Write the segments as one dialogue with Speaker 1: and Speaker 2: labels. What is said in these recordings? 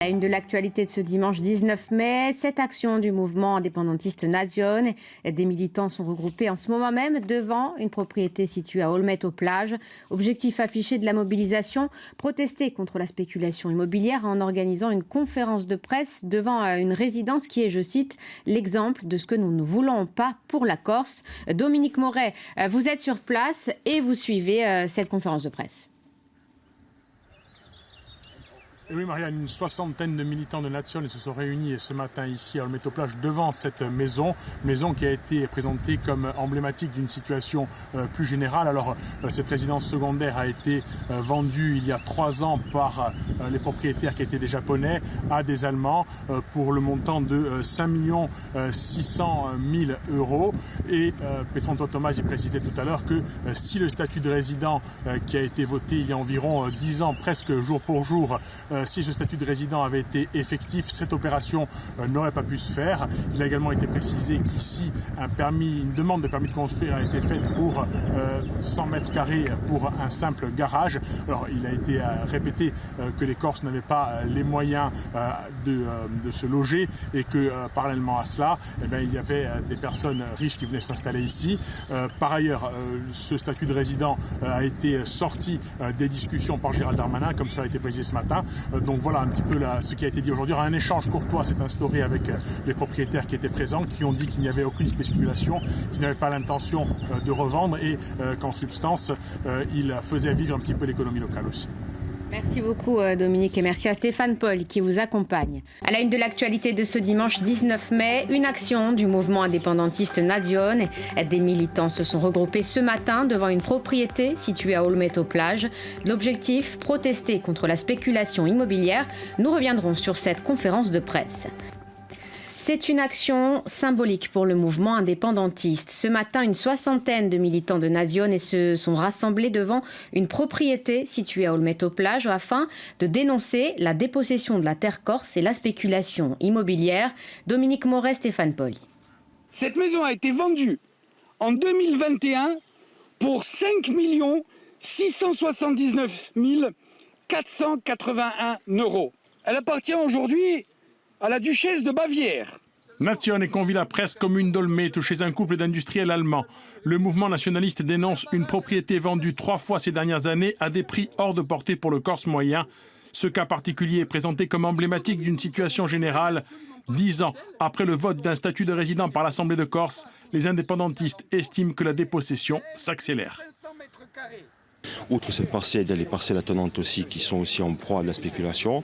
Speaker 1: À une de l'actualité de ce dimanche 19 mai, cette action du mouvement indépendantiste Nation. Des militants sont regroupés en ce moment même devant une propriété située à Olmet-aux-Plages. Objectif affiché de la mobilisation, protester contre la spéculation immobilière en organisant une conférence de presse devant une résidence qui est, je cite, l'exemple de ce que nous ne voulons pas pour la Corse. Dominique Moret, vous êtes sur place et vous suivez cette conférence de presse.
Speaker 2: Et oui, Marianne, une soixantaine de militants de Nation se sont réunis ce matin ici à Olmet-aux-Plages devant cette maison qui a été présentée comme emblématique d'une situation plus générale. Alors, cette résidence secondaire a été vendue il y a 3 ans par les propriétaires qui étaient des Japonais à des Allemands pour le montant de 5 600 000 €. Et Petronto Thomas y précisait tout à l'heure que si le statut de résident qui a été voté il y a environ 10 ans, presque jour pour jour, si ce statut de résident avait été effectif, cette opération n'aurait pas pu se faire. Il a également été précisé qu'ici, une demande de permis de construire a été faite pour 100 mètres carrés pour un simple garage. Alors, il a été répété que les Corses n'avaient pas les moyens de se loger et que parallèlement à cela, il y avait des personnes riches qui venaient s'installer ici. Par ailleurs, ce statut de résident a été sorti des discussions par Gérald Darmanin, comme cela a été précisé ce matin. Donc voilà un petit peu ce qui a été dit aujourd'hui. Un échange courtois s'est instauré avec les propriétaires qui étaient présents, qui ont dit qu'il n'y avait aucune spéculation, qu'ils n'avaient pas l'intention de revendre et qu'en substance, ils faisaient vivre un petit peu l'économie locale aussi.
Speaker 1: Merci beaucoup Dominique et merci à Stéphane Paul qui vous accompagne. À la une de l'actualité de ce dimanche 19 mai, une action du mouvement indépendantiste Nation. Des militants se sont regroupés ce matin devant une propriété située à Olmet-aux-Plages. L'objectif, protester contre la spéculation immobilière. Nous reviendrons sur cette conférence de presse. C'est une action symbolique pour le mouvement indépendantiste. Ce matin, une soixantaine de militants de Nation se sont rassemblés devant une propriété située à Olmet-aux-Plages afin de dénoncer la dépossession de la terre corse et la spéculation immobilière. Dominique Moret, Stéphane Paul.
Speaker 3: Cette maison a été vendue en 2021 pour 5 679 481 €. Elle appartient aujourd'hui à la duchesse de Bavière.
Speaker 2: Nation convie la presse commune d'Olmet chez un couple d'industriels allemands. Le mouvement nationaliste dénonce une propriété vendue 3 fois ces dernières années à des prix hors de portée pour le Corse moyen. Ce cas particulier est présenté comme emblématique d'une situation générale. 10 ans après le vote d'un statut de résident par l'Assemblée de Corse, les indépendantistes estiment que la dépossession s'accélère.
Speaker 4: Outre cette parcelle, il y a les parcelles attenantes aussi qui sont aussi en proie à de la spéculation.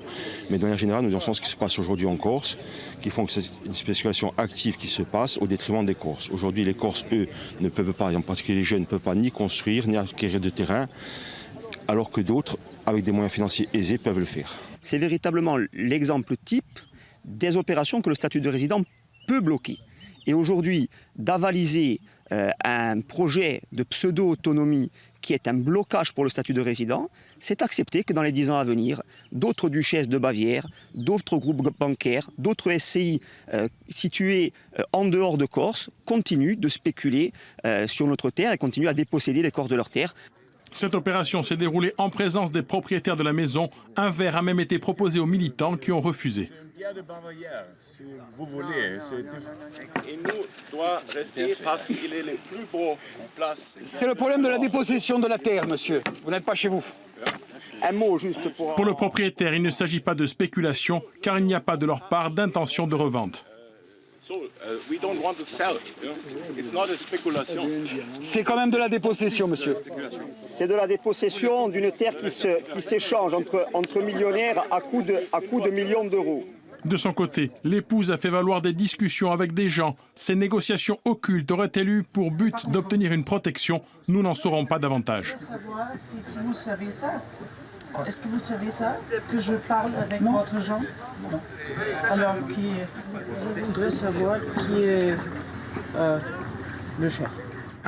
Speaker 4: Mais de manière générale, nous disons ce qui se passe aujourd'hui en Corse, qui font que c'est une spéculation active qui se passe au détriment des Corses. Aujourd'hui, les Corses, eux, ne peuvent pas, en particulier les jeunes, ne peuvent pas ni construire, ni acquérir de terrain, alors que d'autres, avec des moyens financiers aisés, peuvent le faire.
Speaker 5: C'est véritablement l'exemple type des opérations que le statut de résident peut bloquer. Et aujourd'hui, d'avaliser un projet de pseudo-autonomie qui est un blocage pour le statut de résident, c'est accepter que dans les 10 ans à venir, d'autres duchesses de Bavière, d'autres groupes bancaires, d'autres SCI situés en dehors de Corse continuent de spéculer sur notre terre et continuent à déposséder les Corses de leurs terres.
Speaker 2: Cette opération s'est déroulée en présence des propriétaires de la maison. Un verre a même été proposé aux militants qui ont refusé.
Speaker 6: Si vous voulez, il nous doit rester parce qu'il est le plus beau en place.
Speaker 3: C'est le problème de la dépossession de la terre, monsieur. Vous n'êtes pas chez vous. Un mot juste pour...
Speaker 2: Pour le propriétaire, il ne s'agit pas de spéculation, car il n'y a pas de leur part d'intention de revente.
Speaker 3: C'est quand même de la dépossession, monsieur.
Speaker 5: C'est de la dépossession d'une terre qui s'échange entre millionnaires à coût de millions d'euros.
Speaker 2: De son côté, l'épouse a fait valoir des discussions avec des gens. Ces négociations occultes auraient-elles eu pour but d'obtenir une protection? Nous n'en saurons pas davantage.
Speaker 7: Je veux savoir si vous savez ça. Est-ce que vous savez ça? Que je parle avec votre gens? Non. Alors, je voudrais savoir qui est le chef.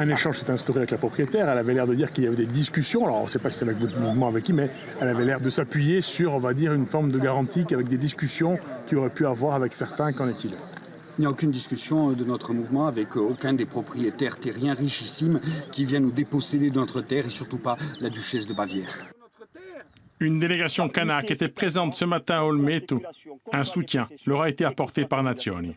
Speaker 2: Un échange s'est instauré avec la propriétaire. Elle avait l'air de dire qu'il y avait des discussions. Alors, on ne sait pas si c'est avec votre mouvement, avec qui, mais elle avait l'air de s'appuyer sur, on va dire, une forme de garantie qu'avec des discussions qu'il aurait pu avoir avec certains. Qu'en est-il?
Speaker 8: Il n'y a aucune discussion de notre mouvement avec aucun des propriétaires terriens richissimes qui viennent nous déposséder de notre terre et surtout pas la duchesse de Bavière.
Speaker 2: Une délégation kanak était présente ce matin à Olmeto. Un soutien leur a été apporté par Nazioni.